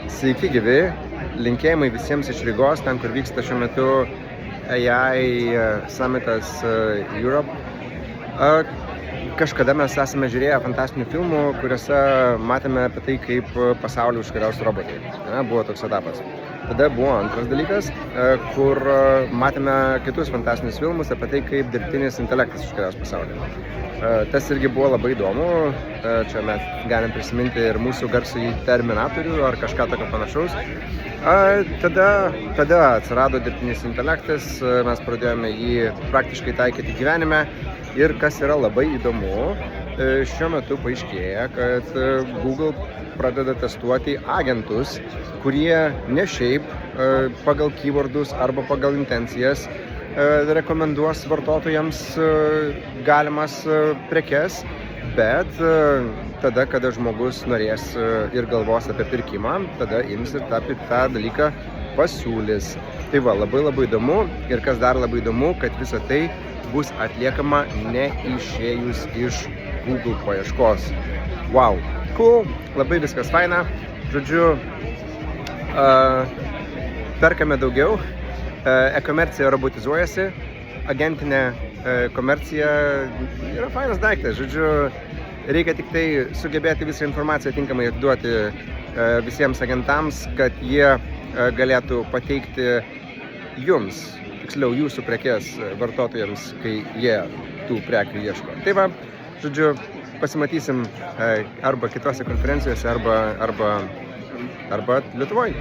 Sveiki gyvi, linkėjimai visiems iš Rygos, ten kur vyksta šiuo metu AI Summitas Europe. Kažkada mes esame žiūrėję fantastinių filmų, kuriuose matėme apie tai, kaip pasaulį užkariaus robotai. Buvo toks etapas. Tada buvo antras dalykas, kur matėme kitus fantastinius filmus apie tai, kaip dirbtinis intelektas užkariaus pasaulį. Tas irgi buvo labai įdomu. Čia mes galim prisiminti ir mūsų garsųjį Terminatorių ar kažką tokio panašaus. Tada atsirado dirbtinis intelektas, mes pradėjome jį praktiškai taikyti gyvenime. Ir kas yra labai įdomu, šiuo metu paaiškėja, kad Google pradeda testuoti agentus, kurie ne šiaip pagal keywordus arba pagal intencijas rekomenduos vartotojams galimas prekes, bet tada, kada žmogus norės ir galvos apie pirkimą, tada ims ir tą dalyką pasiūlys. Tai va, labai įdomu ir kas dar labai įdomu, kad visa tai bus atliekama neišėjus iš Google paieškos. Wow, cool, labai viskas faina. Žodžiu, perkame daugiau, e-komercija robotizuojasi, agentinė komercija yra fainas daiktas. Žodžiu, reikia tik tai sugebėti visą informaciją tinkamai atiduoti visiems agentams, kad jie galėtų pateikti jums, tiksliau jūsų prekes vartotojams, kai jie tų prekių ieško. Tai va, žodžiu, pasimatysim arba kitose konferencijose, arba Lietuvoje.